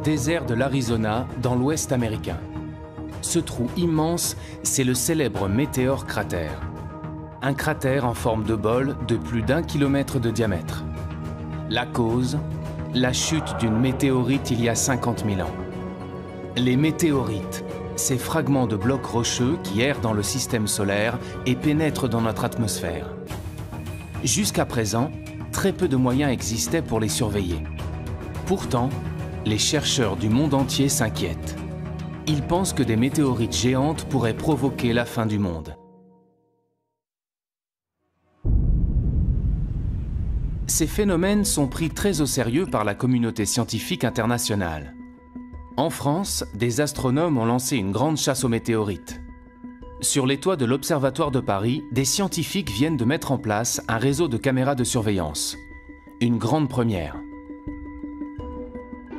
désert de l'Arizona, dans l'ouest américain. Ce trou immense, c'est le célèbre météore cratère. Un cratère en forme de bol de plus d'1 kilomètre de diamètre. La cause, la chute d'une météorite il y a 50 000 ans. Les météorites, ces fragments de blocs rocheux qui errent dans le système solaire et pénètrent dans notre atmosphère. Jusqu'à présent, très peu de moyens existaient pour les surveiller. Pourtant, les chercheurs du monde entier s'inquiètent. Ils pensent que des météorites géantes pourraient provoquer la fin du monde. Ces phénomènes sont pris très au sérieux par la communauté scientifique internationale. En France, des astronomes ont lancé une grande chasse aux météorites. Sur les toits de l'Observatoire de Paris, des scientifiques viennent de mettre en place un réseau de caméras de surveillance. Une grande première.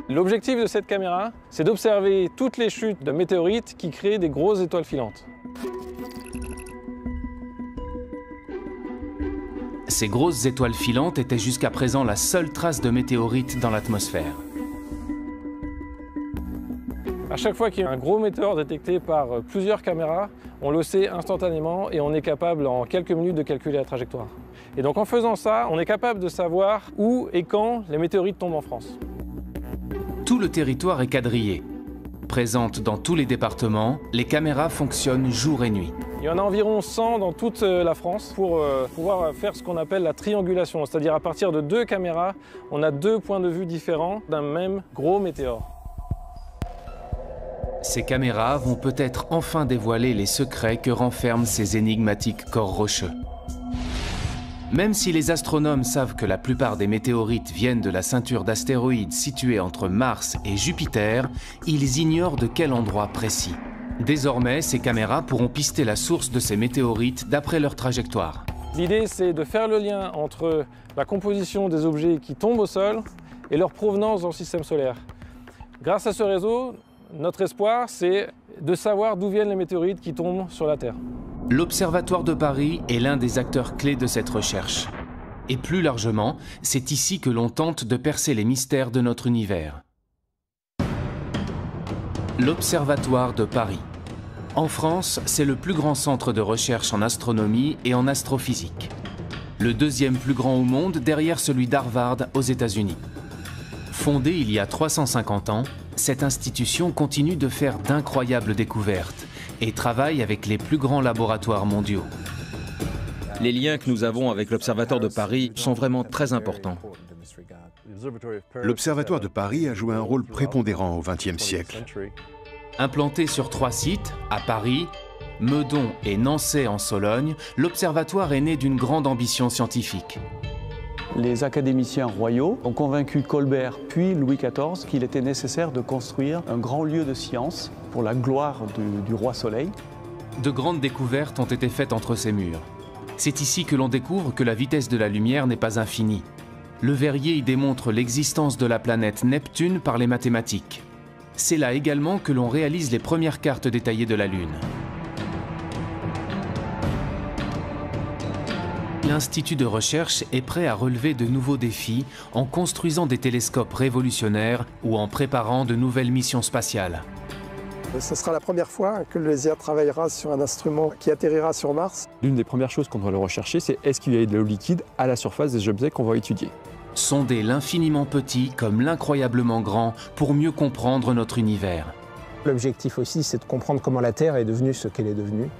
L'objectif de cette caméra, c'est d'observer toutes les chutes de météorites qui créent des grosses étoiles filantes. Ces grosses étoiles filantes étaient jusqu'à présent la seule trace de météorites dans l'atmosphère. À chaque fois qu'il y a un gros météore détecté par plusieurs caméras, on le sait instantanément et on est capable en quelques minutes de calculer la trajectoire. Et donc en faisant ça, on est capable de savoir où et quand les météorites tombent en France. Tout le territoire est quadrillé. Présentes dans tous les départements, les caméras fonctionnent jour et nuit. Il y en a environ 100 dans toute la France pour pouvoir faire ce qu'on appelle la triangulation. C'est-à-dire à partir de 2 caméras, on a 2 points de vue différents d'un même gros météore. Ces caméras vont peut-être enfin dévoiler les secrets que renferment ces énigmatiques corps rocheux. Même si les astronomes savent que la plupart des météorites viennent de la ceinture d'astéroïdes située entre Mars et Jupiter, ils ignorent de quel endroit précis. Désormais, ces caméras pourront pister la source de ces météorites d'après leur trajectoire. L'idée, c'est de faire le lien entre la composition des objets qui tombent au sol et leur provenance dans le système solaire. Grâce à ce réseau, notre espoir, c'est de savoir d'où viennent les météorites qui tombent sur la Terre. L'Observatoire de Paris est l'un des acteurs clés de cette recherche. Et plus largement, c'est ici que l'on tente de percer les mystères de notre univers. L'Observatoire de Paris. En France, c'est le plus grand centre de recherche en astronomie et en astrophysique. Le deuxième plus grand au monde derrière celui d'Harvard aux États-Unis. Fondée il y a 350 ans, cette institution continue de faire d'incroyables découvertes et travaille avec les plus grands laboratoires mondiaux. Les liens que nous avons avec l'Observatoire de Paris sont vraiment très importants. L'Observatoire de Paris a joué un rôle prépondérant au XXe siècle. Implanté sur 3 sites, à Paris, Meudon et Nançay en Sologne, l'Observatoire est né d'une grande ambition scientifique. Les académiciens royaux ont convaincu Colbert puis Louis XIV qu'il était nécessaire de construire un grand lieu de science pour la gloire du roi Soleil. De grandes découvertes ont été faites entre ces murs. C'est ici que l'on découvre que la vitesse de la lumière n'est pas infinie. Le Verrier y démontre l'existence de la planète Neptune par les mathématiques. C'est là également que l'on réalise les premières cartes détaillées de la Lune. L'Institut de recherche est prêt à relever de nouveaux défis en construisant des télescopes révolutionnaires ou en préparant de nouvelles missions spatiales. Ce sera la première fois que le LESIA travaillera sur un instrument qui atterrira sur Mars. L'une des premières choses qu'on doit le rechercher, c'est est-ce qu'il y a de l'eau liquide à la surface des objets qu'on va étudier. Sonder l'infiniment petit comme l'incroyablement grand pour mieux comprendre notre univers. L'objectif aussi, c'est de comprendre comment la Terre est devenue ce qu'elle est devenue.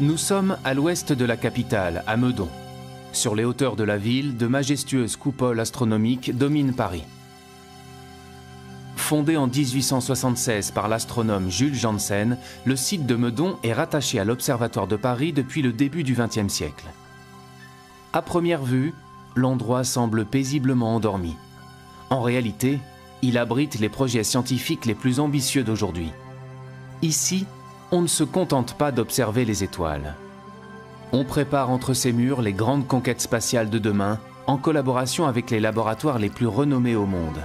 Nous sommes à l'ouest de la capitale, à Meudon. Sur les hauteurs de la ville, de majestueuses coupoles astronomiques dominent Paris. Fondé en 1876 par l'astronome Jules Janssen, le site de Meudon est rattaché à l'Observatoire de Paris depuis le début du XXe siècle. À première vue, l'endroit semble paisiblement endormi. En réalité, il abrite les projets scientifiques les plus ambitieux d'aujourd'hui. Ici, on ne se contente pas d'observer les étoiles. On prépare entre ces murs les grandes conquêtes spatiales de demain, en collaboration avec les laboratoires les plus renommés au monde.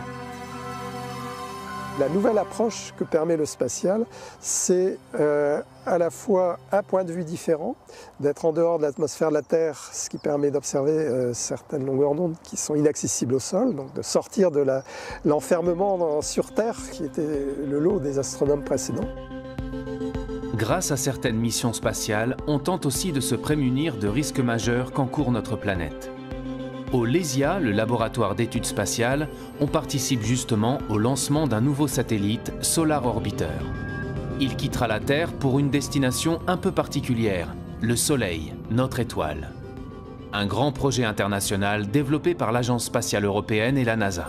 La nouvelle approche que permet le spatial, c'est à la fois un point de vue différent, d'être en dehors de l'atmosphère de la Terre, ce qui permet d'observer certaines longueurs d'onde qui sont inaccessibles au sol, donc de sortir de l'enfermement sur Terre, qui était le lot des astronomes précédents. Grâce à certaines missions spatiales, on tente aussi de se prémunir de risques majeurs qu'encourt notre planète. Au LESIA, le laboratoire d'études spatiales, on participe justement au lancement d'un nouveau satellite, Solar Orbiter. Il quittera la Terre pour une destination un peu particulière, le Soleil, notre étoile. Un grand projet international développé par l'Agence spatiale européenne et la NASA.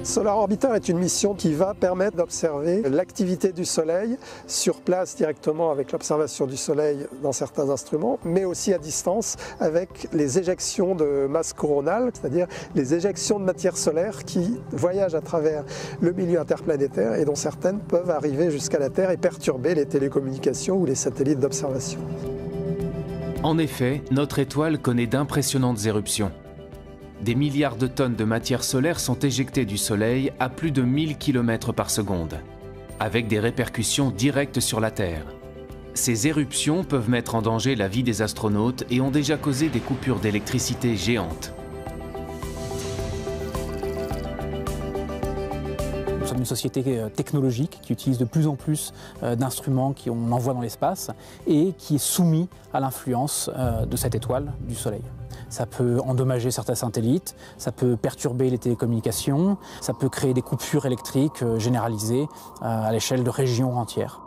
Solar Orbiter est une mission qui va permettre d'observer l'activité du Soleil sur place directement avec l'observation du Soleil dans certains instruments, mais aussi à distance avec les éjections de masse coronale, c'est-à-dire les éjections de matière solaire qui voyagent à travers le milieu interplanétaire et dont certaines peuvent arriver jusqu'à la Terre et perturber les télécommunications ou les satellites d'observation. En effet, notre étoile connaît d'impressionnantes éruptions. Des milliards de tonnes de matière solaire sont éjectées du Soleil à plus de 1000 km par seconde, avec des répercussions directes sur la Terre. Ces éruptions peuvent mettre en danger la vie des astronautes et ont déjà causé des coupures d'électricité géantes. Nous sommes une société technologique qui utilise de plus en plus d'instruments qu'on envoie dans l'espace et qui est soumis à l'influence de cette étoile du Soleil. Ça peut endommager certains satellites, ça peut perturber les télécommunications, ça peut créer des coupures électriques généralisées à l'échelle de régions entières.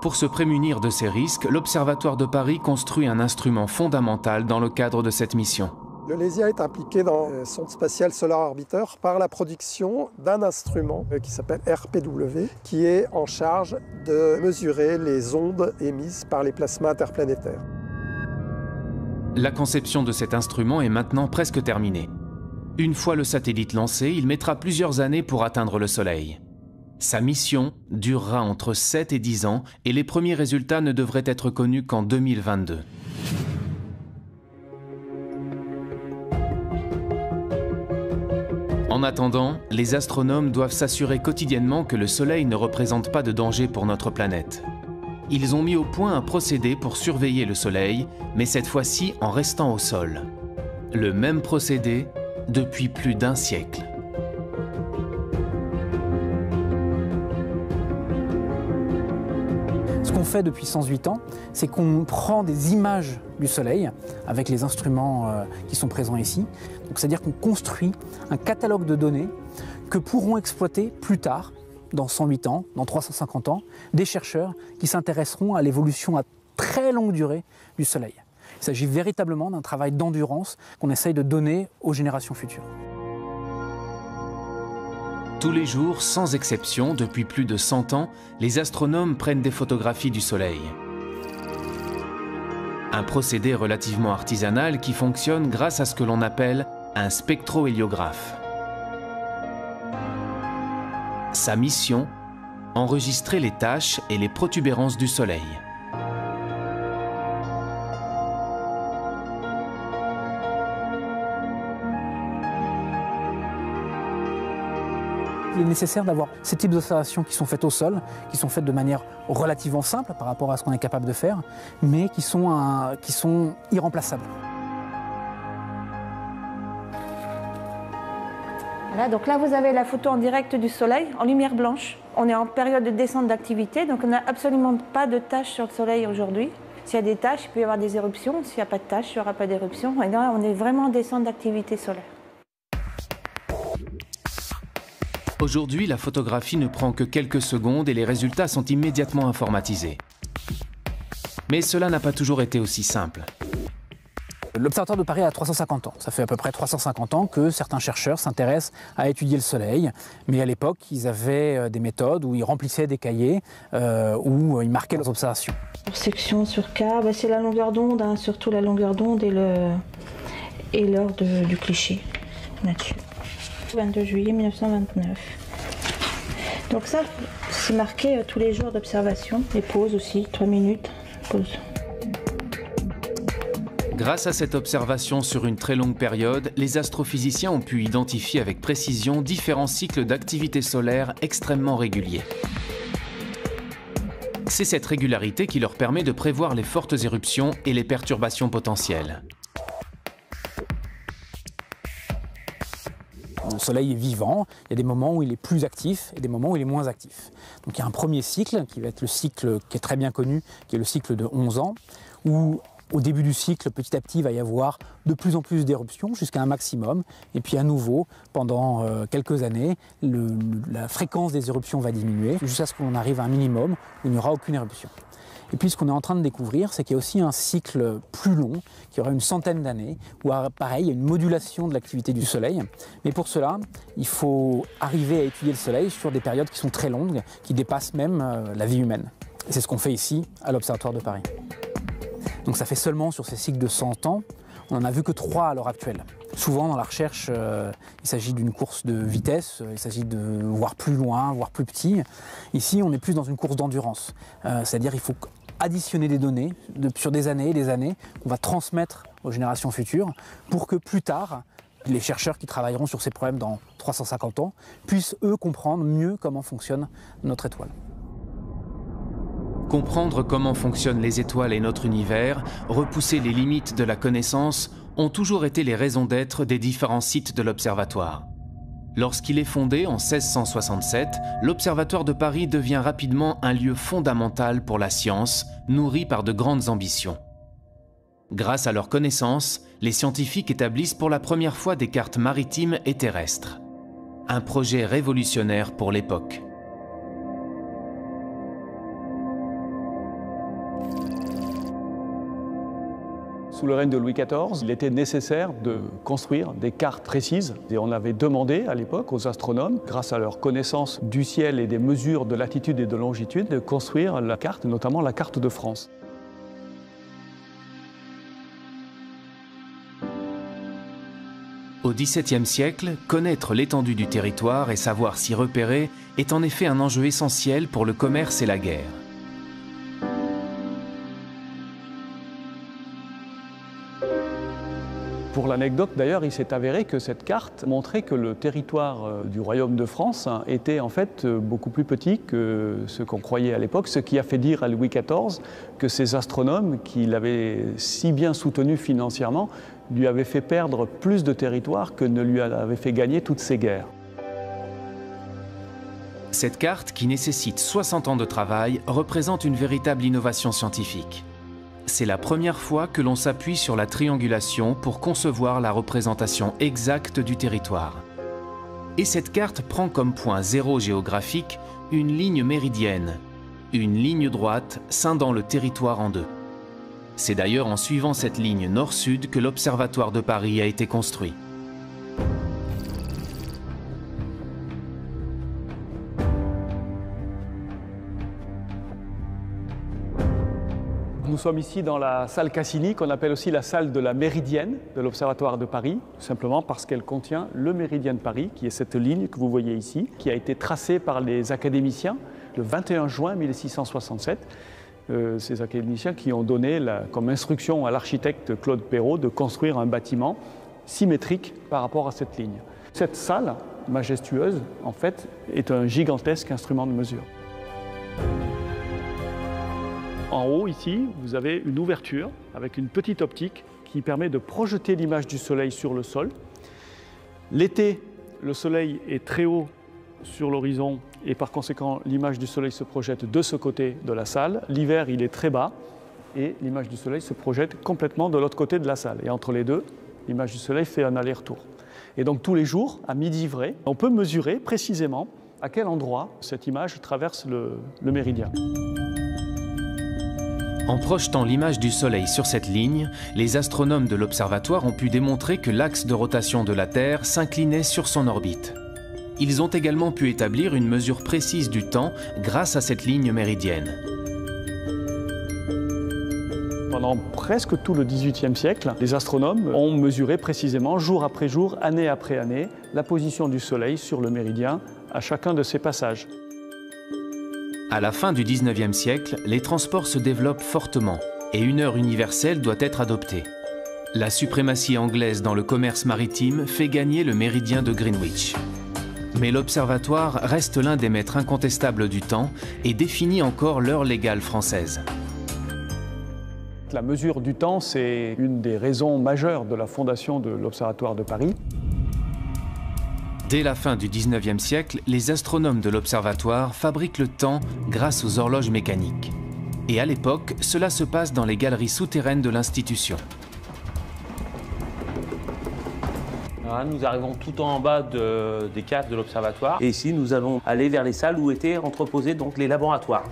Pour se prémunir de ces risques, l'Observatoire de Paris construit un instrument fondamental dans le cadre de cette mission. Le LESIA est impliqué dans le sonde spatiale Solar Orbiter par la production d'un instrument qui s'appelle RPW, qui est en charge de mesurer les ondes émises par les plasmas interplanétaires. La conception de cet instrument est maintenant presque terminée. Une fois le satellite lancé, il mettra plusieurs années pour atteindre le Soleil. Sa mission durera entre 7 et 10 ans et les premiers résultats ne devraient être connus qu'en 2022. En attendant, les astronomes doivent s'assurer quotidiennement que le Soleil ne représente pas de danger pour notre planète. Ils ont mis au point un procédé pour surveiller le Soleil, mais cette fois-ci en restant au sol. Le même procédé depuis plus d'un siècle. Ce qu'on fait depuis 108 ans, c'est qu'on prend des images du Soleil avec les instruments qui sont présents ici. C'est-à-dire qu'on construit un catalogue de données que pourront exploiter plus tard, dans 108 ans, dans 350 ans, des chercheurs qui s'intéresseront à l'évolution à très longue durée du Soleil. Il s'agit véritablement d'un travail d'endurance qu'on essaye de donner aux générations futures. Tous les jours, sans exception, depuis plus de 100 ans, les astronomes prennent des photographies du Soleil. Un procédé relativement artisanal qui fonctionne grâce à ce que l'on appelle un spectrohéliographe. Sa mission, enregistrer les taches et les protubérances du Soleil. Il est nécessaire d'avoir ces types d'observations qui sont faites au sol, qui sont faites de manière relativement simple par rapport à ce qu'on est capable de faire, mais qui sont irremplaçables. Voilà, donc là vous avez la photo en direct du Soleil, en lumière blanche. On est en période de descente d'activité, donc on n'a absolument pas de taches sur le Soleil aujourd'hui. S'il y a des taches, il peut y avoir des éruptions. S'il n'y a pas de taches, il n'y aura pas d'éruption. Et là, on est vraiment en descente d'activité solaire. Aujourd'hui, la photographie ne prend que quelques secondes et les résultats sont immédiatement informatisés. Mais cela n'a pas toujours été aussi simple. L'Observatoire de Paris a 350 ans. Ça fait à peu près 350 ans que certains chercheurs s'intéressent à étudier le Soleil. Mais à l'époque, ils avaient des méthodes où ils remplissaient des cahiers, où ils marquaient leurs observations. Section sur K, c'est la longueur d'onde, hein, surtout la longueur d'onde et l'heure du cliché là-dessus. 22 juillet 1929. Donc ça, c'est marqué tous les jours d'observation. Les pauses aussi, 3 minutes, pause. Grâce à cette observation sur une très longue période, les astrophysiciens ont pu identifier avec précision différents cycles d'activité solaire extrêmement réguliers. C'est cette régularité qui leur permet de prévoir les fortes éruptions et les perturbations potentielles. Le Soleil est vivant, il y a des moments où il est plus actif et des moments où il est moins actif. Donc il y a un premier cycle qui va être le cycle qui est très bien connu, qui est le cycle de 11 ans, où au début du cycle, petit à petit, il va y avoir de plus en plus d'éruptions jusqu'à un maximum. Et puis à nouveau, pendant quelques années, la fréquence des éruptions va diminuer jusqu'à ce qu'on arrive à un minimum où il n'y aura aucune éruption. Et puis ce qu'on est en train de découvrir, c'est qu'il y a aussi un cycle plus long, qui aura une centaine d'années, où pareil, il y a une modulation de l'activité du Soleil. Mais pour cela, il faut arriver à étudier le Soleil sur des périodes qui sont très longues, qui dépassent même la vie humaine. Et c'est ce qu'on fait ici, à l'Observatoire de Paris. Donc ça fait seulement sur ces cycles de 100 ans, on n'en a vu que 3 à l'heure actuelle. Souvent dans la recherche, il s'agit d'une course de vitesse, il s'agit de voir plus loin, voir plus petit. Ici, on est plus dans une course d'endurance. C'est-à-dire qu'il faut additionner des données sur des années et des années qu'on va transmettre aux générations futures pour que plus tard, les chercheurs qui travailleront sur ces problèmes dans 350 ans puissent eux comprendre mieux comment fonctionne notre étoile. Comprendre comment fonctionnent les étoiles et notre univers, repousser les limites de la connaissance, ont toujours été les raisons d'être des différents sites de l'Observatoire. Lorsqu'il est fondé en 1667, l'Observatoire de Paris devient rapidement un lieu fondamental pour la science, nourri par de grandes ambitions. Grâce à leurs connaissances, les scientifiques établissent pour la première fois des cartes maritimes et terrestres. Un projet révolutionnaire pour l'époque. Sous le règne de Louis XIV, il était nécessaire de construire des cartes précises. Et on avait demandé à l'époque aux astronomes, grâce à leur connaissance du ciel et des mesures de latitude et de longitude, de construire la carte, notamment la carte de France. Au XVIIe siècle, connaître l'étendue du territoire et savoir s'y repérer est en effet un enjeu essentiel pour le commerce et la guerre. Pour l'anecdote d'ailleurs, il s'est avéré que cette carte montrait que le territoire du royaume de France était en fait beaucoup plus petit que ce qu'on croyait à l'époque, ce qui a fait dire à Louis XIV que ces astronomes, qui l'avaient si bien soutenu financièrement, lui avaient fait perdre plus de territoire que ne lui avait fait gagner toutes ces guerres. Cette carte, qui nécessite 60 ans de travail, représente une véritable innovation scientifique. C'est la première fois que l'on s'appuie sur la triangulation pour concevoir la représentation exacte du territoire. Et cette carte prend comme point zéro géographique une ligne méridienne, une ligne droite scindant le territoire en deux. C'est d'ailleurs en suivant cette ligne nord-sud que l'Observatoire de Paris a été construit. Nous sommes ici dans la salle Cassini, qu'on appelle aussi la salle de la Méridienne de l'Observatoire de Paris, tout simplement parce qu'elle contient le méridien de Paris, qui est cette ligne que vous voyez ici, qui a été tracée par les académiciens le 21 juin 1667. Ces académiciens qui ont donné comme instruction à l'architecte Claude Perrault de construire un bâtiment symétrique par rapport à cette ligne. Cette salle majestueuse, en fait, est un gigantesque instrument de mesure. En haut, ici, vous avez une ouverture avec une petite optique qui permet de projeter l'image du Soleil sur le sol. L'été, le Soleil est très haut sur l'horizon et par conséquent, l'image du Soleil se projette de ce côté de la salle. L'hiver, il est très bas et l'image du Soleil se projette complètement de l'autre côté de la salle. Et entre les deux, l'image du Soleil fait un aller-retour. Et donc tous les jours, à midi vrai, on peut mesurer précisément à quel endroit cette image traverse le méridien. En projetant l'image du Soleil sur cette ligne, les astronomes de l'Observatoire ont pu démontrer que l'axe de rotation de la Terre s'inclinait sur son orbite. Ils ont également pu établir une mesure précise du temps grâce à cette ligne méridienne. Pendant presque tout le XVIIIe siècle, les astronomes ont mesuré précisément, jour après jour, année après année, la position du Soleil sur le méridien à chacun de ses passages. À la fin du XIXe siècle, les transports se développent fortement et une heure universelle doit être adoptée. La suprématie anglaise dans le commerce maritime fait gagner le méridien de Greenwich. Mais l'observatoire reste l'un des maîtres incontestables du temps et définit encore l'heure légale française. La mesure du temps, c'est une des raisons majeures de la fondation de l'Observatoire de Paris. Dès la fin du 19e siècle, les astronomes de l'observatoire fabriquent le temps grâce aux horloges mécaniques. Et à l'époque, cela se passe dans les galeries souterraines de l'institution. Nous arrivons tout en bas des caves de l'observatoire. Et ici, nous allons aller vers les salles où étaient entreposés donc, les laboratoires.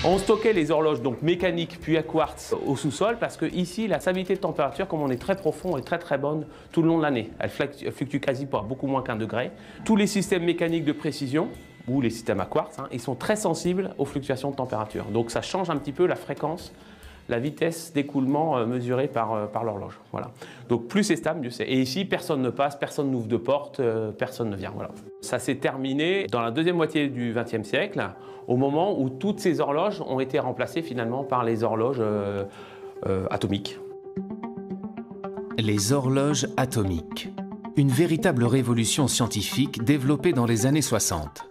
On stockait les horloges donc mécaniques puis à quartz au sous-sol parce que ici la stabilité de température, comme on est très profond, est très bonne tout le long de l'année. Elle fluctue quasi pour beaucoup moins qu'1 degré. Tous les systèmes mécaniques de précision ou les systèmes à quartz, ils sont très sensibles aux fluctuations de température. Donc ça change un petit peu la fréquence, la vitesse d'écoulement mesurée par l'horloge. Voilà. Donc plus c'est stable, mieux c'est. Et ici, personne ne passe, personne n'ouvre de porte, personne ne vient. Voilà. Ça s'est terminé dans la deuxième moitié du XXe siècle, au moment où toutes ces horloges ont été remplacées finalement par les horloges atomiques. Les horloges atomiques. Une véritable révolution scientifique développée dans les années 60.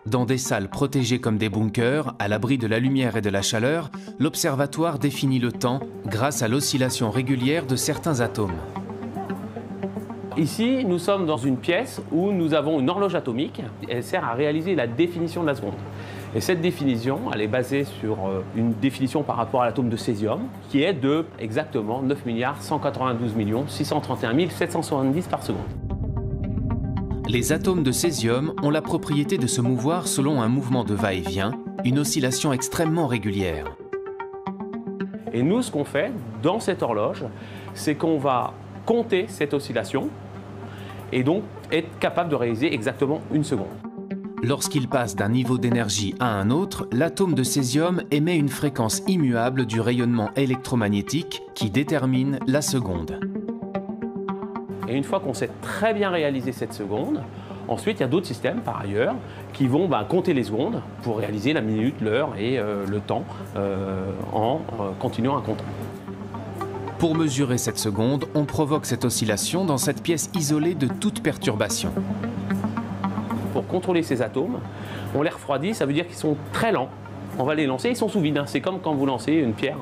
Dans des salles protégées comme des bunkers, à l'abri de la lumière et de la chaleur, l'observatoire définit le temps grâce à l'oscillation régulière de certains atomes. Ici, nous sommes dans une pièce où nous avons une horloge atomique. Elle sert à réaliser la définition de la seconde. Et cette définition, elle est basée sur une définition par rapport à l'atome de césium, qui est de exactement 9 192 631 770 par seconde. Les atomes de césium ont la propriété de se mouvoir selon un mouvement de va-et-vient, une oscillation extrêmement régulière. Et nous, ce qu'on fait dans cette horloge, c'est qu'on va compter cette oscillation et donc être capable de réaliser exactement une seconde. Lorsqu'il passe d'un niveau d'énergie à un autre, l'atome de césium émet une fréquence immuable du rayonnement électromagnétique qui détermine la seconde. Et une fois qu'on sait très bien réaliser cette seconde, ensuite il y a d'autres systèmes par ailleurs qui vont compter les secondes pour réaliser la minute, l'heure et le temps en continuant à compter. Pour mesurer cette seconde, on provoque cette oscillation dans cette pièce isolée de toute perturbation. Pour contrôler ces atomes, on les refroidit, ça veut dire qu'ils sont très lents. On va les lancer, ils sont sous vide. C'est comme quand vous lancez une pierre.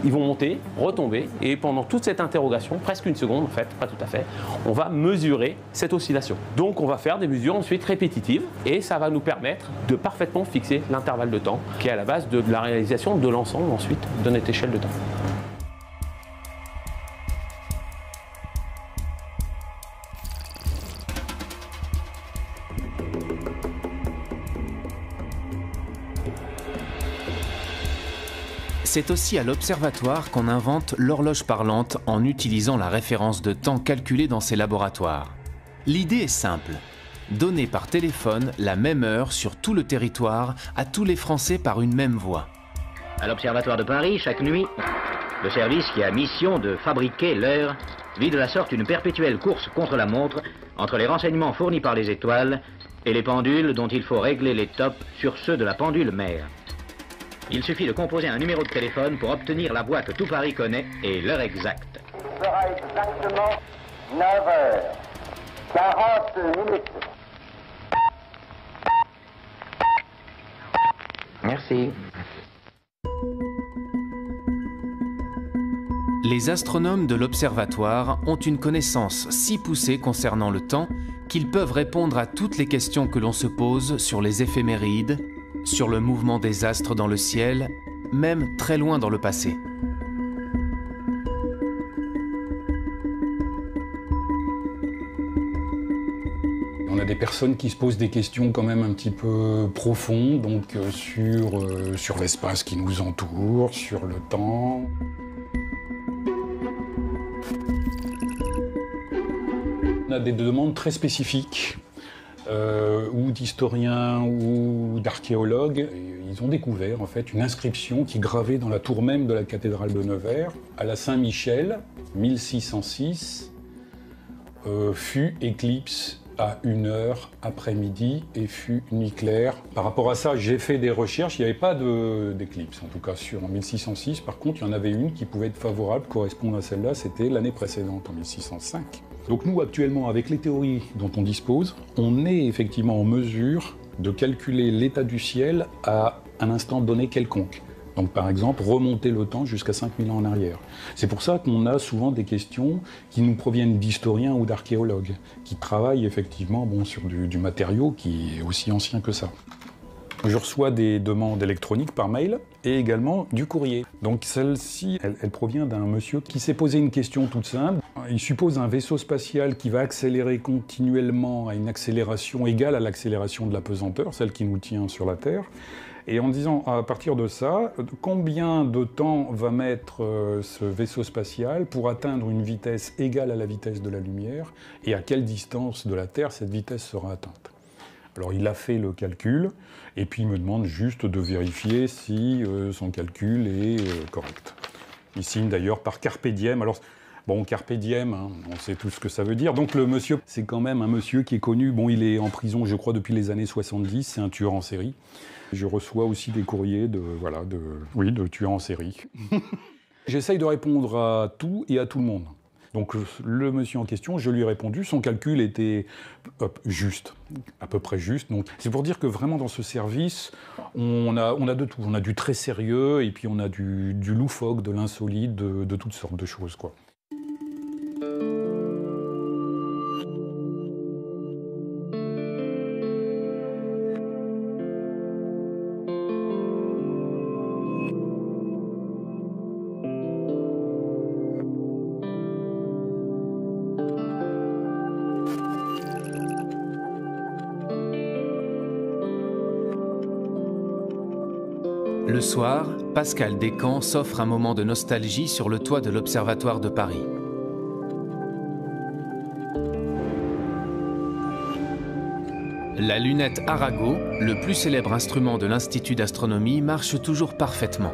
Ils vont monter, retomber, et pendant toute cette interrogation, presque une seconde en fait, pas tout à fait, on va mesurer cette oscillation. Donc on va faire des mesures ensuite répétitives, et ça va nous permettre de parfaitement fixer l'intervalle de temps, qui est à la base de la réalisation de l'ensemble ensuite de notre échelle de temps. C'est aussi à l'observatoire qu'on invente l'horloge parlante en utilisant la référence de temps calculée dans ses laboratoires. L'idée est simple, donner par téléphone la même heure sur tout le territoire à tous les Français par une même voie. À l'Observatoire de Paris, chaque nuit, le service qui a mission de fabriquer l'heure vit de la sorte une perpétuelle course contre la montre entre les renseignements fournis par les étoiles et les pendules dont il faut régler les tops sur ceux de la pendule mère. Il suffit de composer un numéro de téléphone pour obtenir la voix que tout Paris connaît et l'heure exacte. Il sera exactement 9h40. Merci. Les astronomes de l'observatoire ont une connaissance si poussée concernant le temps qu'ils peuvent répondre à toutes les questions que l'on se pose sur les éphémérides, sur le mouvement des astres dans le ciel, même très loin dans le passé. On a des personnes qui se posent des questions quand même un petit peu profondes, donc sur l'espace qui nous entoure, sur le temps. On a des demandes très spécifiques, ou d'historiens ou d'archéologues. Ils ont découvert en fait une inscription qui gravée dans la tour même de la cathédrale de Nevers, à la Saint-Michel, 1606, fut éclipse à 1h après-midi et fut nuit claire. Par rapport à ça, j'ai fait des recherches, il n'y avait pas d'éclipse, en tout cas en 1606. Par contre, il y en avait une qui pouvait être favorable, correspondre à celle-là, c'était l'année précédente, en 1605. Donc nous, actuellement, avec les théories dont on dispose, on est effectivement en mesure de calculer l'état du ciel à un instant donné quelconque. Donc par exemple, remonter le temps jusqu'à 5000 ans en arrière. C'est pour ça qu'on a souvent des questions qui nous proviennent d'historiens ou d'archéologues, qui travaillent effectivement sur du matériau qui est aussi ancien que ça. Je reçois des demandes électroniques par mail et également du courrier. Donc celle-ci, elle provient d'un monsieur qui s'est posé une question toute simple. Il suppose un vaisseau spatial qui va accélérer continuellement à une accélération égale à l'accélération de la pesanteur, celle qui nous tient sur la Terre. Et en disant, à partir de ça, combien de temps va mettre ce vaisseau spatial pour atteindre une vitesse égale à la vitesse de la lumière et à quelle distance de la Terre cette vitesse sera atteinte. Alors il a fait le calcul, et puis il me demande juste de vérifier si son calcul est correct. Il signe d'ailleurs par Carpe Diem. Alors, bon, Carpe Diem, hein, on sait tout ce que ça veut dire. Donc le monsieur, c'est quand même un monsieur qui est connu. Bon, il est en prison, je crois, depuis les années 70, c'est un tueur en série. Je reçois aussi des courriers de tueurs en série. J'essaye de répondre à tout et à tout le monde. Donc le monsieur en question, je lui ai répondu, son calcul était juste, à peu près juste. Donc c'est pour dire que vraiment dans ce service, on a de tout. On a du très sérieux et puis on a du loufoque, de l'insolite, de toutes sortes de choses, quoi. Le soir, Pascal Descamps s'offre un moment de nostalgie sur le toit de l'Observatoire de Paris. La lunette Arago, le plus célèbre instrument de l'Institut d'astronomie, marche toujours parfaitement.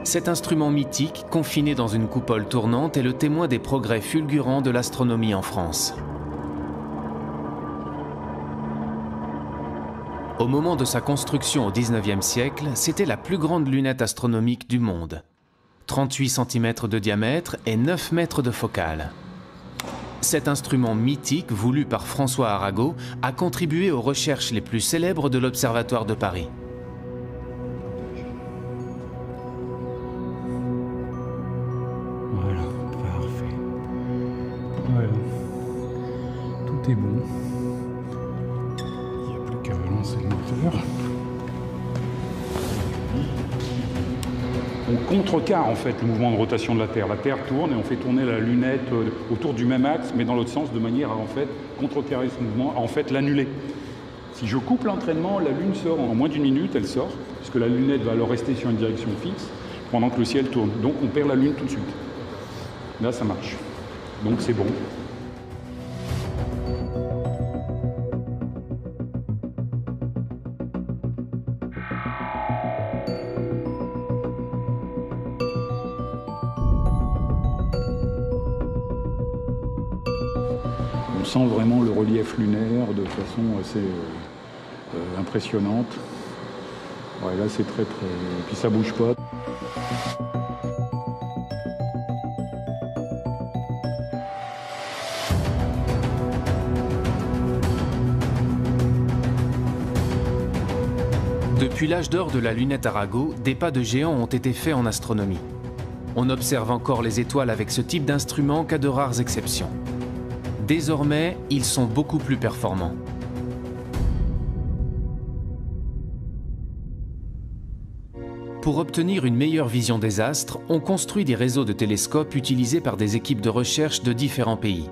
Cet instrument mythique, confiné dans une coupole tournante, est le témoin des progrès fulgurants de l'astronomie en France. Au moment de sa construction au XIXe siècle, c'était la plus grande lunette astronomique du monde. 38 cm de diamètre et 9 mètres de focale. Cet instrument mythique, voulu par François Arago, a contribué aux recherches les plus célèbres de l'Observatoire de Paris. Voilà, parfait. Voilà. Tout est bon. Qu'à relancer le moteur. On contrecarre en fait le mouvement de rotation de la Terre. La Terre tourne et on fait tourner la lunette autour du même axe, mais dans l'autre sens, de manière à en fait contrecarrer ce mouvement, à en fait l'annuler. Si je coupe l'entraînement, la Lune sort en moins d'une minute, elle sort, puisque la lunette va alors rester sur une direction fixe pendant que le ciel tourne. Donc on perd la Lune tout de suite. Là, ça marche. Donc c'est bon. On sent vraiment le relief lunaire de façon assez impressionnante. Ouais, là c'est très. Et puis ça bouge pas. Depuis l'âge d'or de la lunette Arago, des pas de géants ont été faits en astronomie. On observe encore les étoiles avec ce type d'instrument qu'à de rares exceptions. Désormais, ils sont beaucoup plus performants. Pour obtenir une meilleure vision des astres, on construit des réseaux de télescopes utilisés par des équipes de recherche de différents pays.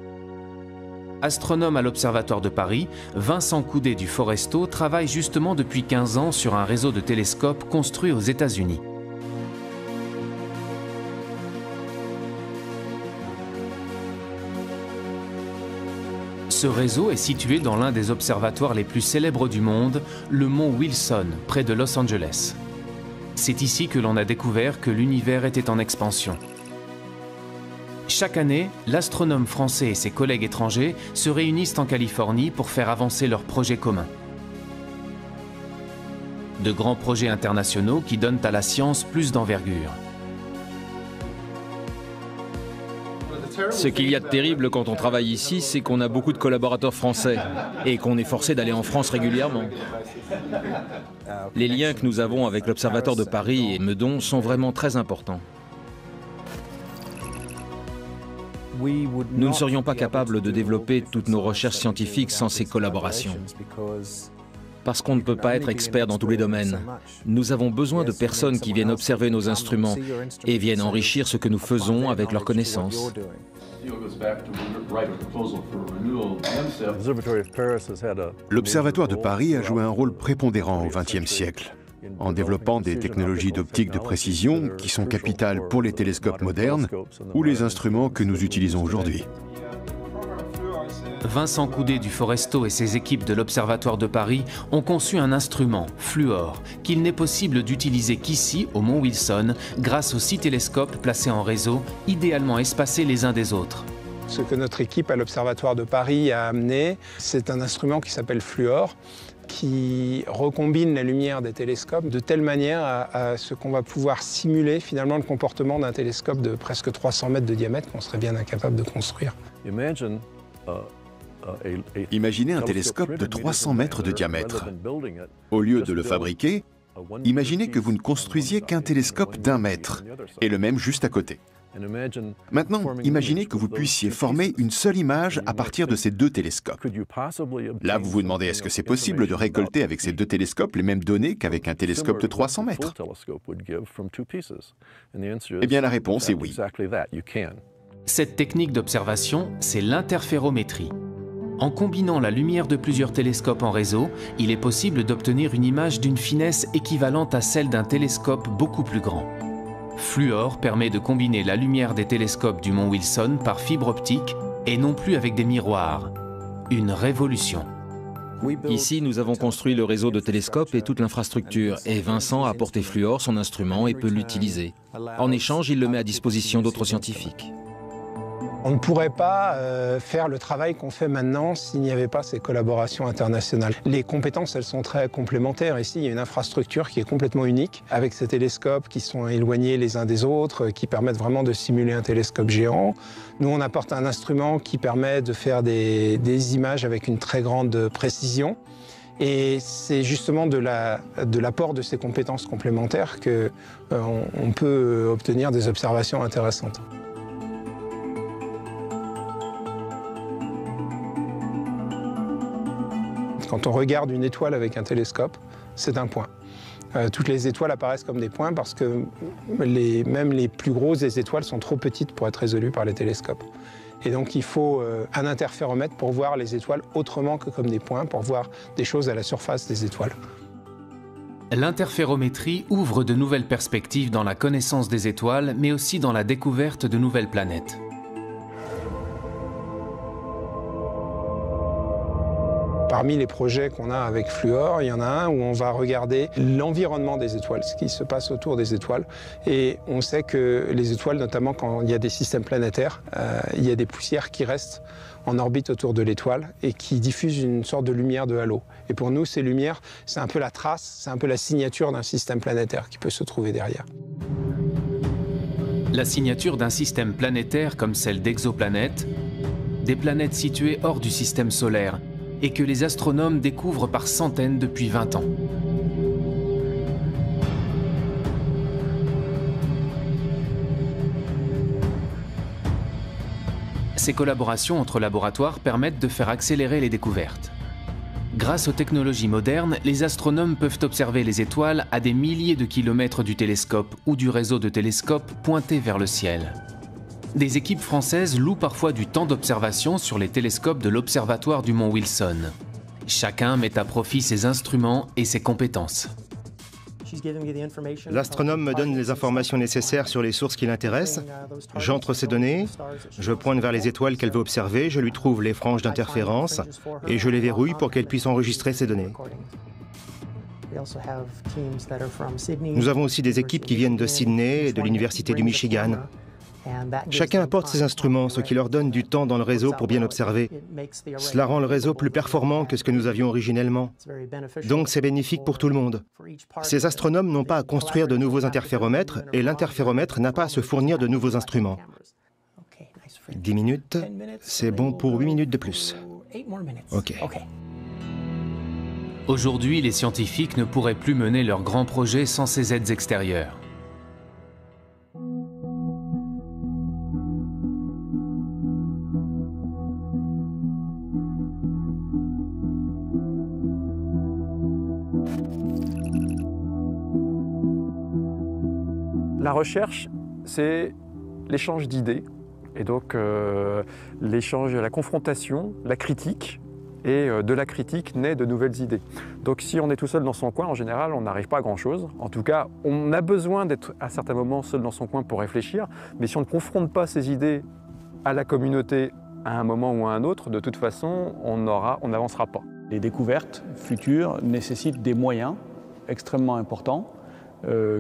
Astronome à l'Observatoire de Paris, Vincent Coudet du Foresto travaille justement depuis 15 ans sur un réseau de télescopes construit aux États-Unis. Ce réseau est situé dans l'un des observatoires les plus célèbres du monde, le mont Wilson, près de Los Angeles. C'est ici que l'on a découvert que l'univers était en expansion. Chaque année, l'astronome français et ses collègues étrangers se réunissent en Californie pour faire avancer leurs projets communs. De grands projets internationaux qui donnent à la science plus d'envergure. Ce qu'il y a de terrible quand on travaille ici, c'est qu'on a beaucoup de collaborateurs français et qu'on est forcé d'aller en France régulièrement. Les liens que nous avons avec l'Observatoire de Paris et Meudon sont vraiment très importants. Nous ne serions pas capables de développer toutes nos recherches scientifiques sans ces collaborations. Parce qu'on ne peut pas être expert dans tous les domaines. Nous avons besoin de personnes qui viennent observer nos instruments et viennent enrichir ce que nous faisons avec leurs connaissances. L'Observatoire de Paris a joué un rôle prépondérant au XXe siècle, en développant des technologies d'optique de précision qui sont capitales pour les télescopes modernes ou les instruments que nous utilisons aujourd'hui. Vincent Coudet du Foresto et ses équipes de l'Observatoire de Paris ont conçu un instrument, Fluor, qu'il n'est possible d'utiliser qu'ici, au Mont Wilson, grâce aux 6 télescopes placés en réseau, idéalement espacés les uns des autres. Ce que notre équipe à l'Observatoire de Paris a amené, c'est un instrument qui s'appelle Fluor, qui recombine la lumière des télescopes de telle manière à ce qu'on va pouvoir simuler finalement le comportement d'un télescope de presque 300 mètres de diamètre qu'on serait bien incapable de construire. Imaginez un télescope de 300 mètres de diamètre. Au lieu de le fabriquer, imaginez que vous ne construisiez qu'un télescope d'1 mètre, et le même juste à côté. Maintenant, imaginez que vous puissiez former une seule image à partir de ces 2 télescopes. Là, vous vous demandez, est-ce que c'est possible de récolter avec ces 2 télescopes les mêmes données qu'avec un télescope de 300 mètres? Eh bien, la réponse est oui. Cette technique d'observation, c'est l'interférométrie. En combinant la lumière de plusieurs télescopes en réseau, il est possible d'obtenir une image d'une finesse équivalente à celle d'un télescope beaucoup plus grand. Fluor permet de combiner la lumière des télescopes du Mont Wilson par fibre optique et non plus avec des miroirs. Une révolution. Ici, nous avons construit le réseau de télescopes et toute l'infrastructure, et Vincent a apporté Fluor, son instrument, et peut l'utiliser. En échange, il le met à disposition d'autres scientifiques. On ne pourrait pas faire le travail qu'on fait maintenant s'il n'y avait pas ces collaborations internationales. Les compétences, elles sont très complémentaires. Ici, il y a une infrastructure qui est complètement unique, avec ces télescopes qui sont éloignés les uns des autres, qui permettent vraiment de simuler un télescope géant. Nous, on apporte un instrument qui permet de faire des images avec une très grande précision. Et c'est justement de l'apport de ces compétences complémentaires qu'on peut obtenir des observations intéressantes. Quand on regarde une étoile avec un télescope, c'est un point. Toutes les étoiles apparaissent comme des points parce que même les plus grosses des étoiles sont trop petites pour être résolues par les télescopes. Et donc il faut un interféromètre pour voir les étoiles autrement que comme des points, pour voir des choses à la surface des étoiles. L'interférométrie ouvre de nouvelles perspectives dans la connaissance des étoiles, mais aussi dans la découverte de nouvelles planètes. Parmi les projets qu'on a avec Fluor, il y en a un où on va regarder l'environnement des étoiles, ce qui se passe autour des étoiles. Et on sait que les étoiles, notamment quand il y a des systèmes planétaires, il y a des poussières qui restent en orbite autour de l'étoile et qui diffusent une sorte de lumière de halo. Et pour nous, ces lumières, c'est un peu la trace, c'est un peu la signature d'un système planétaire qui peut se trouver derrière. La signature d'un système planétaire comme celle d'exoplanètes, des planètes situées hors du système solaire, et que les astronomes découvrent par centaines depuis 20 ans. Ces collaborations entre laboratoires permettent de faire accélérer les découvertes. Grâce aux technologies modernes, les astronomes peuvent observer les étoiles à des milliers de kilomètres du télescope ou du réseau de télescopes pointés vers le ciel. Des équipes françaises louent parfois du temps d'observation sur les télescopes de l'Observatoire du Mont Wilson. Chacun met à profit ses instruments et ses compétences. L'astronome me donne les informations nécessaires sur les sources qui l'intéressent. J'entre ces données, je pointe vers les étoiles qu'elle veut observer, je lui trouve les franges d'interférence et je les verrouille pour qu'elle puisse enregistrer ces données. Nous avons aussi des équipes qui viennent de Sydney et de l'Université du Michigan. Chacun apporte ses instruments, ce qui leur donne du temps dans le réseau pour bien observer. Cela rend le réseau plus performant que ce que nous avions originellement. Donc c'est bénéfique pour tout le monde. Ces astronomes n'ont pas à construire de nouveaux interféromètres et l'interféromètre n'a pas à se fournir de nouveaux instruments. 10 minutes, c'est bon pour 8 minutes de plus. OK. Aujourd'hui, les scientifiques ne pourraient plus mener leurs grands projets sans ces aides extérieures. La recherche, c'est l'échange d'idées, et donc l'échange, la confrontation, la critique, et de la critique naît de nouvelles idées. Donc si on est tout seul dans son coin, en général, on n'arrive pas à grand-chose. En tout cas, on a besoin d'être à certains moments seul dans son coin pour réfléchir, mais si on ne confronte pas ces idées à la communauté à un moment ou à un autre, de toute façon, on n'avancera pas. Les découvertes futures nécessitent des moyens extrêmement importants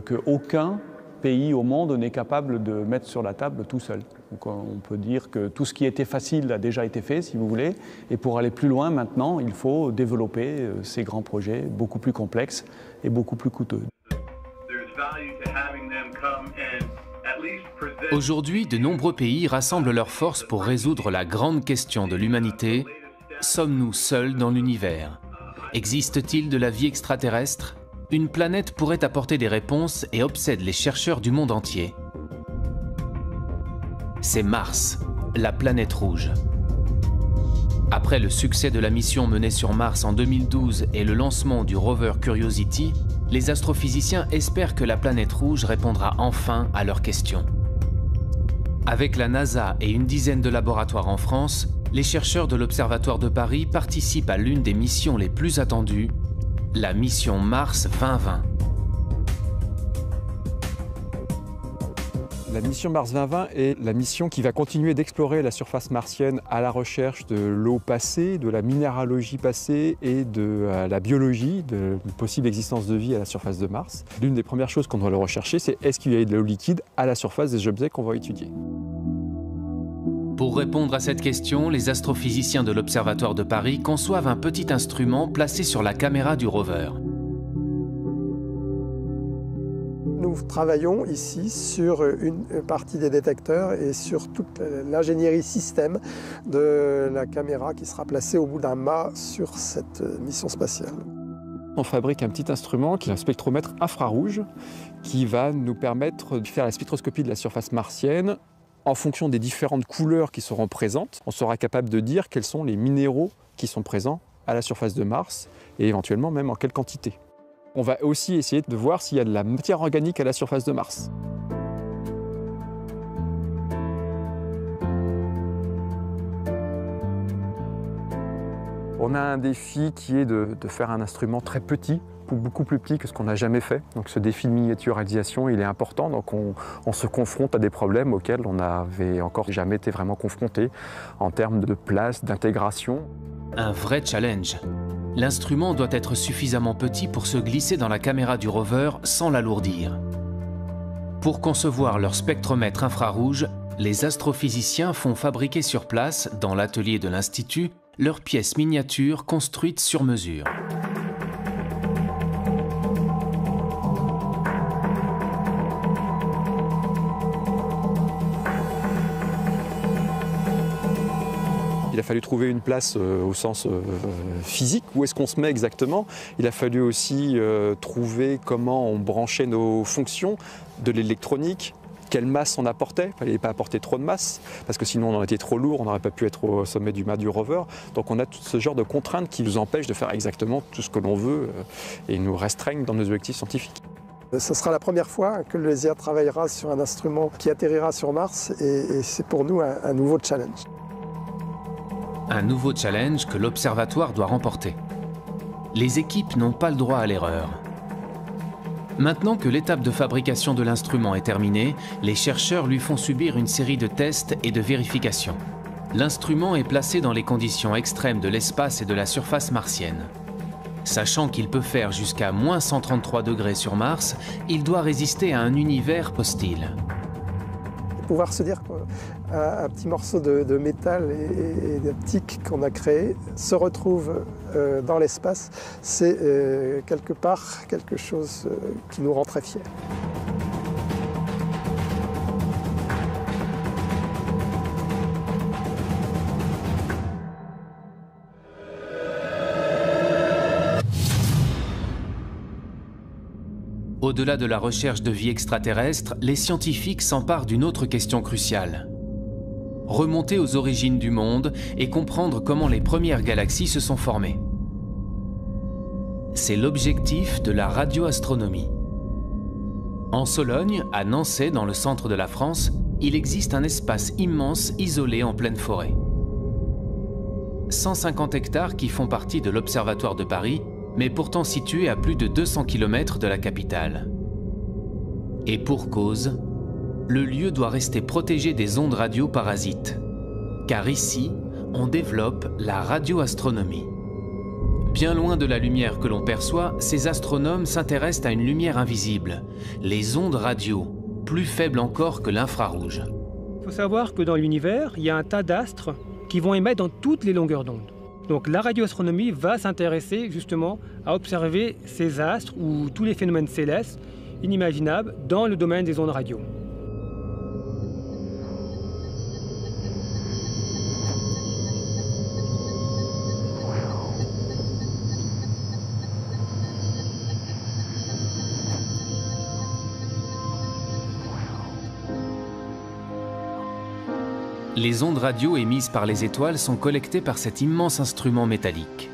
qu'aucun pays au monde n'est capable de mettre sur la table tout seul. Donc on peut dire que tout ce qui était facile a déjà été fait, si vous voulez, et pour aller plus loin maintenant, il faut développer ces grands projets beaucoup plus complexes et beaucoup plus coûteux. Aujourd'hui, de nombreux pays rassemblent leurs forces pour résoudre la grande question de l'humanité. Sommes-nous seuls dans l'univers? Existe-t-il de la vie extraterrestre? Une planète pourrait apporter des réponses et obsède les chercheurs du monde entier. C'est Mars, la planète rouge. Après le succès de la mission menée sur Mars en 2012 et le lancement du rover Curiosity, les astrophysiciens espèrent que la planète rouge répondra enfin à leurs questions. Avec la NASA et une dizaine de laboratoires en France, les chercheurs de l'Observatoire de Paris participent à l'une des missions les plus attendues, la mission Mars 2020. La mission Mars 2020 est la mission qui va continuer d'explorer la surface martienne à la recherche de l'eau passée, de la minéralogie passée et de la biologie, de la possible existence de vie à la surface de Mars. L'une des premières choses qu'on doit rechercher, c'est est-ce qu'il y a de l'eau liquide à la surface des objets qu'on va étudier. Pour répondre à cette question, les astrophysiciens de l'Observatoire de Paris conçoivent un petit instrument placé sur la caméra du rover. Nous travaillons ici sur une partie des détecteurs et sur toute l'ingénierie système de la caméra qui sera placée au bout d'un mât sur cette mission spatiale. On fabrique un petit instrument qui est un spectromètre infrarouge qui va nous permettre de faire la spectroscopie de la surface martienne. En fonction des différentes couleurs qui seront présentes, on sera capable de dire quels sont les minéraux qui sont présents à la surface de Mars et éventuellement même en quelle quantité. On va aussi essayer de voir s'il y a de la matière organique à la surface de Mars. On a un défi qui est de faire un instrument très petit, beaucoup plus petit que ce qu'on n'a jamais fait. Donc ce défi de miniaturisation, il est important. Donc on se confronte à des problèmes auxquels on n'avait encore jamais été vraiment confronté en termes de place, d'intégration. Un vrai challenge. L'instrument doit être suffisamment petit pour se glisser dans la caméra du rover sans l'alourdir. Pour concevoir leur spectromètre infrarouge, les astrophysiciens font fabriquer sur place, dans l'atelier de l'Institut, leurs pièces miniatures construites sur mesure. Il a fallu trouver une place au sens physique, où est-ce qu'on se met exactement. Il a fallu aussi trouver comment on branchait nos fonctions, de l'électronique, quelle masse on apportait. Il ne fallait pas apporter trop de masse, parce que sinon on aurait été trop lourd, on n'aurait pas pu être au sommet du mât du rover. Donc on a tout ce genre de contraintes qui nous empêchent de faire exactement tout ce que l'on veut et nous restreignent dans nos objectifs scientifiques. Ce sera la première fois que le LESIA travaillera sur un instrument qui atterrira sur Mars et c'est pour nous un nouveau challenge. Un nouveau challenge que l'Observatoire doit remporter. Les équipes n'ont pas le droit à l'erreur. Maintenant que l'étape de fabrication de l'instrument est terminée, les chercheurs lui font subir une série de tests et de vérifications. L'instrument est placé dans les conditions extrêmes de l'espace et de la surface martienne. Sachant qu'il peut faire jusqu'à moins 133 degrés sur Mars, il doit résister à un univers hostile. pouvoir se dire qu'un petit morceau de métal et d'optique qu'on a créé se retrouve dans l'espace, c'est quelque part quelque chose qui nous rend très fiers. Au-delà de la recherche de vie extraterrestre, les scientifiques s'emparent d'une autre question cruciale. Remonter aux origines du monde et comprendre comment les premières galaxies se sont formées. C'est l'objectif de la radioastronomie. En Sologne, à Nançay, dans le centre de la France, il existe un espace immense isolé en pleine forêt. 150 hectares qui font partie de l'Observatoire de Paris, mais pourtant situé à plus de 200 km de la capitale. Et pour cause, le lieu doit rester protégé des ondes radio parasites. Car ici, on développe la radioastronomie. Bien loin de la lumière que l'on perçoit, ces astronomes s'intéressent à une lumière invisible, les ondes radio, plus faibles encore que l'infrarouge. Il faut savoir que dans l'univers, il y a un tas d'astres qui vont émettre dans toutes les longueurs d'onde. Donc la radioastronomie va s'intéresser justement à observer ces astres ou tous les phénomènes célestes inimaginables dans le domaine des ondes radio. Les ondes radio émises par les étoiles sont collectées par cet immense instrument métallique.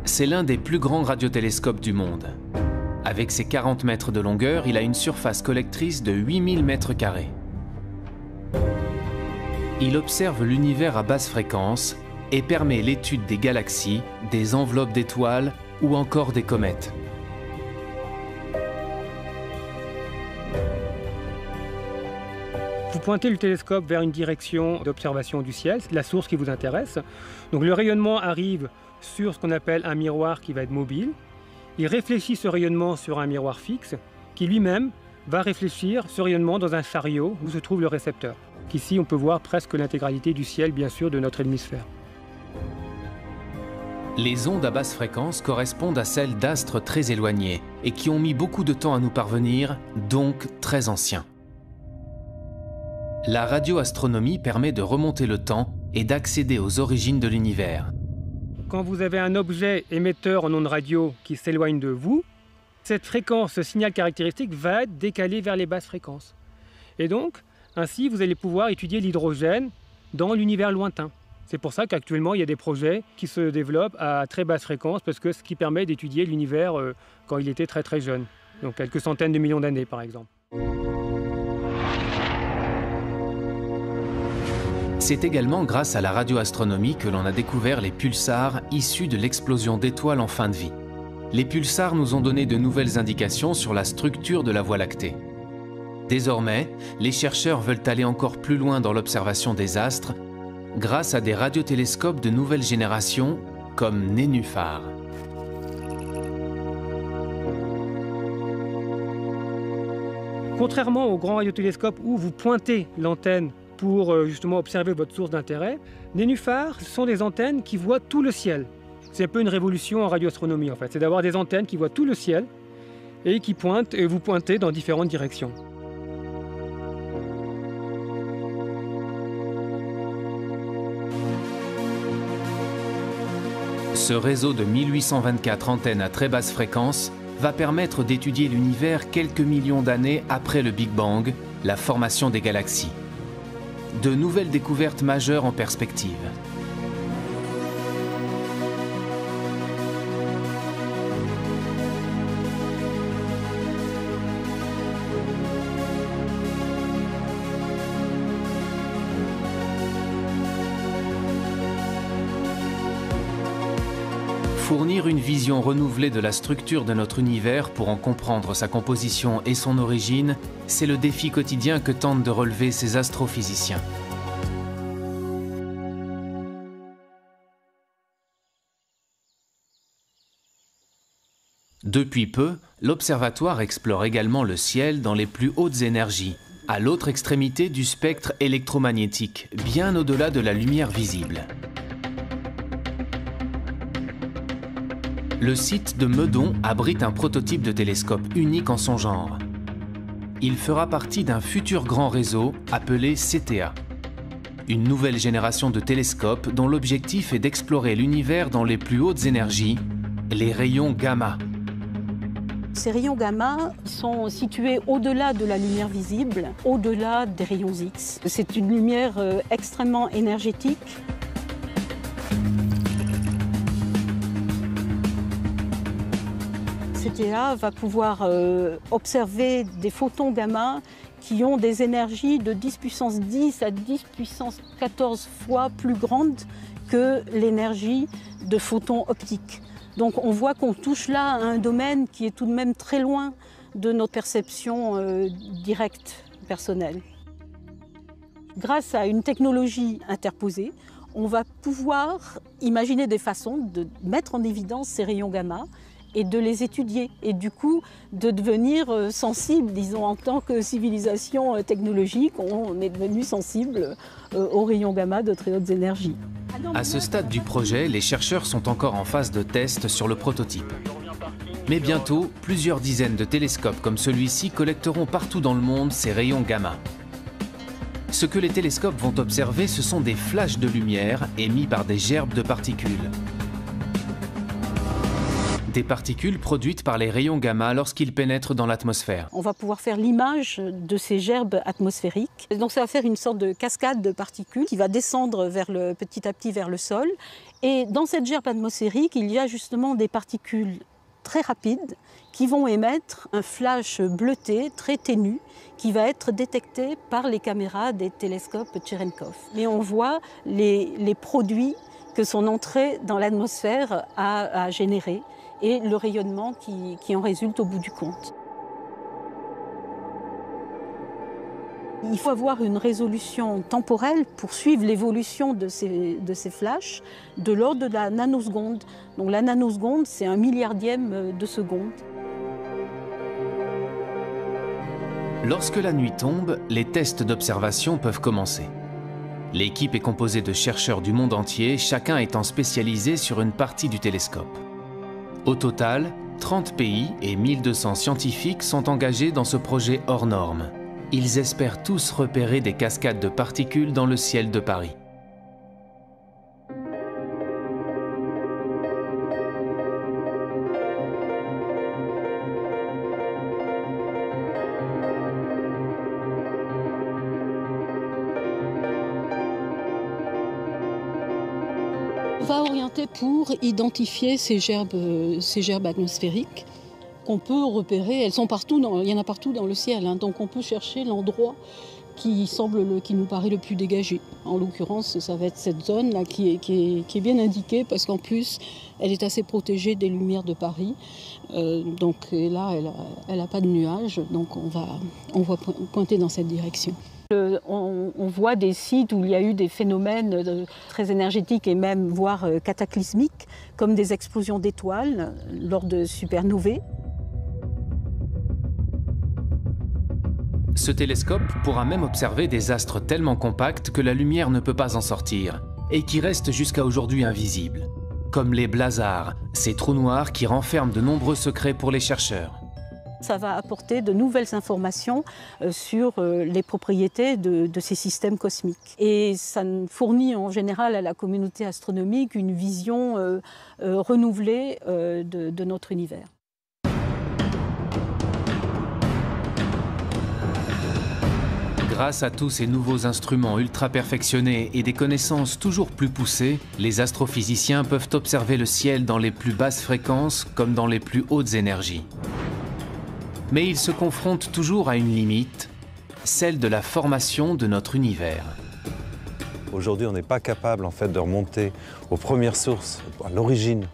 C'est l'un des plus grands radiotélescopes du monde. Avec ses 40 mètres de longueur, il a une surface collectrice de 8000 mètres carrés. Il observe l'univers à basse fréquence et permet l'étude des galaxies, des enveloppes d'étoiles ou encore des comètes. Vous pointez le télescope vers une direction d'observation du ciel, c'est la source qui vous intéresse. Donc le rayonnement arrive sur ce qu'on appelle un miroir qui va être mobile. Il réfléchit ce rayonnement sur un miroir fixe qui lui-même va réfléchir ce rayonnement dans un chariot où se trouve le récepteur. Ici, on peut voir presque l'intégralité du ciel, bien sûr, de notre hémisphère. Les ondes à basse fréquence correspondent à celles d'astres très éloignés et qui ont mis beaucoup de temps à nous parvenir, donc très anciens. La radioastronomie permet de remonter le temps et d'accéder aux origines de l'univers. Quand vous avez un objet émetteur en ondes radio qui s'éloigne de vous, cette fréquence, ce signal caractéristique va être décalé vers les basses fréquences. Et donc, ainsi, vous allez pouvoir étudier l'hydrogène dans l'univers lointain. C'est pour ça qu'actuellement, il y a des projets qui se développent à très basse fréquence, parce que ce qui permet d'étudier l'univers quand il était très très jeune, donc quelques centaines de millions d'années par exemple. C'est également grâce à la radioastronomie que l'on a découvert les pulsars issus de l'explosion d'étoiles en fin de vie. Les pulsars nous ont donné de nouvelles indications sur la structure de la Voie lactée. Désormais, les chercheurs veulent aller encore plus loin dans l'observation des astres grâce à des radiotélescopes de nouvelle génération comme Nénuphar. Contrairement aux grands radiotélescopes où vous pointez l'antenne pour justement observer votre source d'intérêt, Nénuphar, ce sont des antennes qui voient tout le ciel. C'est un peu une révolution en radioastronomie en fait, c'est d'avoir des antennes qui voient tout le ciel et qui pointent et vous pointez dans différentes directions. Ce réseau de 1824 antennes à très basse fréquence va permettre d'étudier l'univers quelques millions d'années après le Big Bang, la formation des galaxies. De nouvelles découvertes majeures en perspective. Fournir une vision renouvelée de la structure de notre univers pour en comprendre sa composition et son origine, c'est le défi quotidien que tentent de relever ces astrophysiciens. Depuis peu, l'observatoire explore également le ciel dans les plus hautes énergies, à l'autre extrémité du spectre électromagnétique, bien au-delà de la lumière visible. Le site de Meudon abrite un prototype de télescope unique en son genre. Il fera partie d'un futur grand réseau appelé CTA. Une nouvelle génération de télescopes dont l'objectif est d'explorer l'univers dans les plus hautes énergies, les rayons gamma. Ces rayons gamma sont situés au-delà de la lumière visible, au-delà des rayons X. C'est une lumière extrêmement énergétique. CTA va pouvoir observer des photons gamma qui ont des énergies de 10 puissance 10 à 10 puissance 14 fois plus grandes que l'énergie de photons optiques. Donc on voit qu'on touche là à un domaine qui est tout de même très loin de notre perception directe, personnelle. Grâce à une technologie interposée, on va pouvoir imaginer des façons de mettre en évidence ces rayons gamma et de les étudier, et du coup de devenir sensible, disons, en tant que civilisation technologique, on est devenu sensible aux rayons gamma de très hautes énergies. À ce stade du projet, les chercheurs sont encore en phase de test sur le prototype. Mais bientôt, plusieurs dizaines de télescopes comme celui-ci collecteront partout dans le monde ces rayons gamma. Ce que les télescopes vont observer, ce sont des flashs de lumière émis par des gerbes de particules. Des particules produites par les rayons gamma lorsqu'ils pénètrent dans l'atmosphère. On va pouvoir faire l'image de ces gerbes atmosphériques. Donc ça va faire une sorte de cascade de particules qui va descendre petit à petit vers le sol. Et dans cette gerbe atmosphérique, il y a justement des particules très rapides qui vont émettre un flash bleuté très ténu qui va être détecté par les caméras des télescopes Cherenkov. Et on voit les produits que son entrée dans l'atmosphère a générés et le rayonnement qui en résulte au bout du compte. Il faut avoir une résolution temporelle pour suivre l'évolution de ces flashs de l'ordre de la nanoseconde. Donc la nanoseconde, c'est 1 milliardième de seconde. Lorsque la nuit tombe, les tests d'observation peuvent commencer. L'équipe est composée de chercheurs du monde entier, chacun étant spécialisé sur une partie du télescope. Au total, 30 pays et 1200 scientifiques sont engagés dans ce projet hors norme. Ils espèrent tous repérer des cascades de particules dans le ciel de Paris. On va orienter pour identifier ces gerbes atmosphériques qu'on peut repérer. Elles sont partout, il y en a partout dans le ciel, hein, donc on peut chercher l'endroit qui nous paraît le plus dégagé. En l'occurrence, ça va être cette zone-là qui est bien indiquée parce qu'en plus, elle est assez protégée des lumières de Paris. Donc là, elle n'a pas de nuages, donc on va pointer dans cette direction. On voit des sites où il y a eu des phénomènes très énergétiques et même voire cataclysmiques, comme des explosions d'étoiles lors de supernovae. Ce télescope pourra même observer des astres tellement compacts que la lumière ne peut pas en sortir, et qui restent jusqu'à aujourd'hui invisibles, comme les blazars, ces trous noirs qui renferment de nombreux secrets pour les chercheurs. Ça va apporter de nouvelles informations sur les propriétés de ces systèmes cosmiques. Et ça fournit en général à la communauté astronomique une vision renouvelée de notre univers. Grâce à tous ces nouveaux instruments ultra perfectionnés et des connaissances toujours plus poussées, les astrophysiciens peuvent observer le ciel dans les plus basses fréquences comme dans les plus hautes énergies. Mais ils se confrontent toujours à une limite, celle de la formation de notre univers. Aujourd'hui, on n'est pas capable en fait de remonter aux premières sources, à l'origine,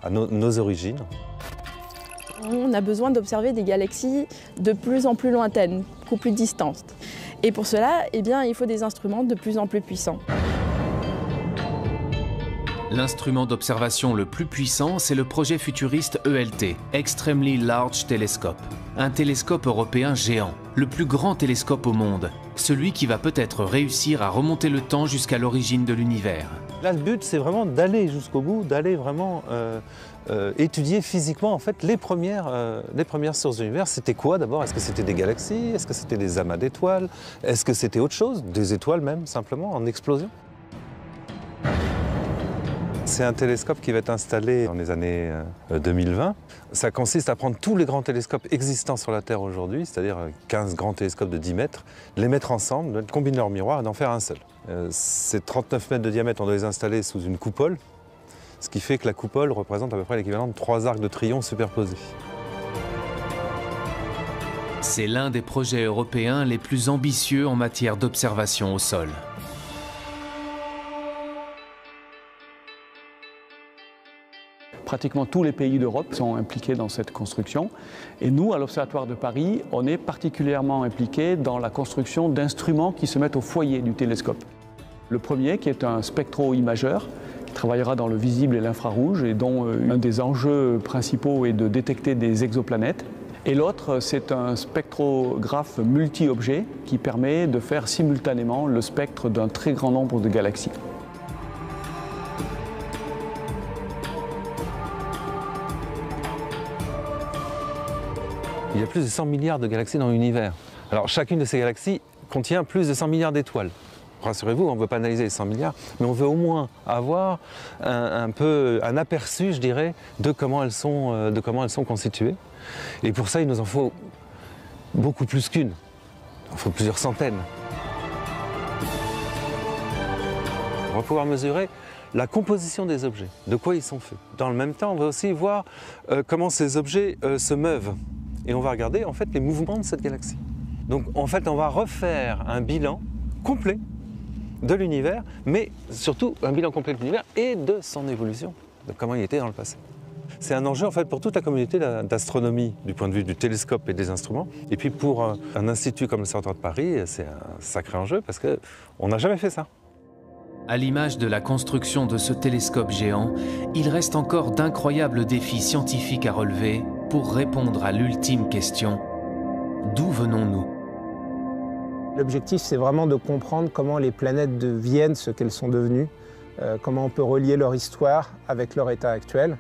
à nos origines. On a besoin d'observer des galaxies de plus en plus lointaines, beaucoup plus distantes. Et pour cela, eh bien, il faut des instruments de plus en plus puissants. L'instrument d'observation le plus puissant, c'est le projet futuriste ELT, Extremely Large Telescope. Un télescope européen géant, le plus grand télescope au monde, celui qui va peut-être réussir à remonter le temps jusqu'à l'origine de l'univers. Là, le but, c'est vraiment d'aller jusqu'au bout, d'aller vraiment étudier physiquement en fait, les premières sources de l'univers. C'était quoi d'abord? Est-ce que c'était des galaxies? Est-ce que c'était des amas d'étoiles? Est-ce que c'était autre chose? Des étoiles même, simplement, en explosion? C'est un télescope qui va être installé dans les années 2020. Ça consiste à prendre tous les grands télescopes existants sur la Terre aujourd'hui, c'est-à-dire 15 grands télescopes de 10 mètres, les mettre ensemble, combiner leurs miroirs et d'en faire un seul. Ces 39 mètres de diamètre, on doit les installer sous une coupole, ce qui fait que la coupole représente à peu près l'équivalent de 3 arcs de triomphe superposés. C'est l'un des projets européens les plus ambitieux en matière d'observation au sol. Pratiquement tous les pays d'Europe sont impliqués dans cette construction. Et nous, à l'Observatoire de Paris, on est particulièrement impliqués dans la construction d'instruments qui se mettent au foyer du télescope. Le premier, qui est un spectro-imageur, qui travaillera dans le visible et l'infrarouge, et dont un des enjeux principaux est de détecter des exoplanètes. Et l'autre, c'est un spectrographe multi-objets qui permet de faire simultanément le spectre d'un très grand nombre de galaxies. Il y a plus de 100 milliards de galaxies dans l'univers. Alors chacune de ces galaxies contient plus de 100 milliards d'étoiles. Rassurez-vous, on ne veut pas analyser les 100 milliards, mais on veut au moins avoir un aperçu, je dirais, de comment elles sont constituées. Et pour ça, il nous en faut beaucoup plus qu'une. Il en faut plusieurs centaines. On va pouvoir mesurer la composition des objets, de quoi ils sont faits. Dans le même temps, on va aussi voir comment ces objets se meuvent. Et on va regarder en fait les mouvements de cette galaxie. Donc en fait, on va refaire un bilan complet de l'univers, mais surtout un bilan complet de l'univers et de son évolution, de comment il était dans le passé. C'est un enjeu en fait pour toute la communauté d'astronomie du point de vue du télescope et des instruments. Et puis pour un institut comme l'Observatoire de Paris, c'est un sacré enjeu parce qu'on n'a jamais fait ça. À l'image de la construction de ce télescope géant, il reste encore d'incroyables défis scientifiques à relever pour répondre à l'ultime question: d'où venons-nous? L'objectif, c'est vraiment de comprendre comment les planètes deviennent ce qu'elles sont devenues, comment on peut relier leur histoire avec leur état actuel.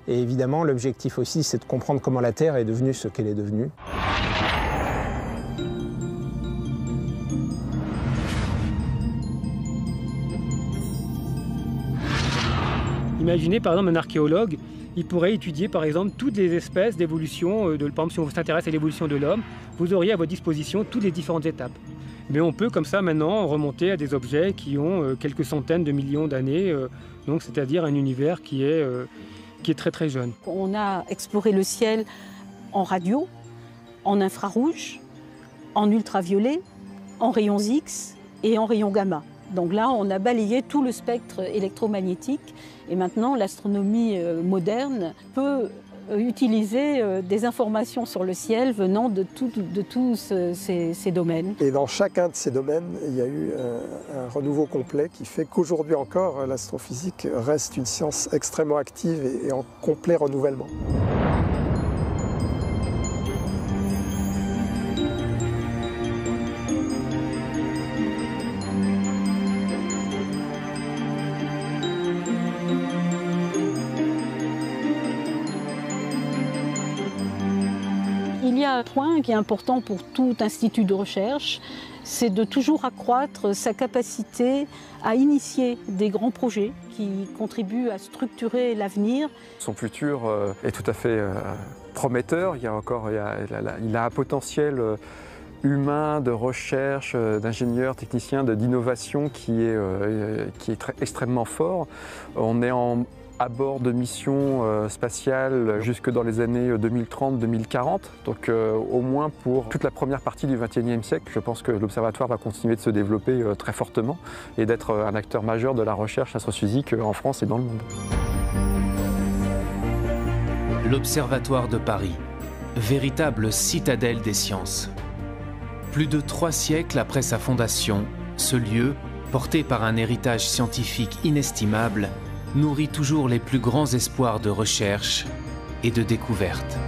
Et évidemment, l'objectif aussi, c'est de comprendre comment la Terre est devenue ce qu'elle est devenue. Imaginez par exemple un archéologue, il pourrait étudier par exemple toutes les espèces d'évolution, par exemple si on s'intéresse à l'évolution de l'homme, vous auriez à votre disposition toutes les différentes étapes. Mais on peut comme ça maintenant remonter à des objets qui ont quelques centaines de millions d'années, donc c'est-à-dire un univers qui est très très jeune. On a exploré le ciel en radio, en infrarouge, en ultraviolet, en rayons X et en rayons gamma. Donc là, on a balayé tout le spectre électromagnétique et maintenant l'astronomie moderne peut utiliser des informations sur le ciel venant de tous ces domaines. Et dans chacun de ces domaines, il y a eu un renouveau complet qui fait qu'aujourd'hui encore, l'astrophysique reste une science extrêmement active et en complet renouvellement. Il y a un point qui est important pour tout institut de recherche, c'est de toujours accroître sa capacité à initier des grands projets qui contribuent à structurer l'avenir. Son futur est tout à fait prometteur. Il a un potentiel humain, de recherche, d'ingénieurs, techniciens, d'innovation qui est extrêmement fort. On est à bord de missions spatiales jusque dans les années 2030-2040. Donc au moins pour toute la première partie du XXIe siècle, je pense que l'Observatoire va continuer de se développer très fortement et d'être un acteur majeur de la recherche astrophysique en France et dans le monde. L'Observatoire de Paris, véritable citadelle des sciences. Plus de 3 siècles après sa fondation, ce lieu, porté par un héritage scientifique inestimable, nourrit toujours les plus grands espoirs de recherche et de découverte.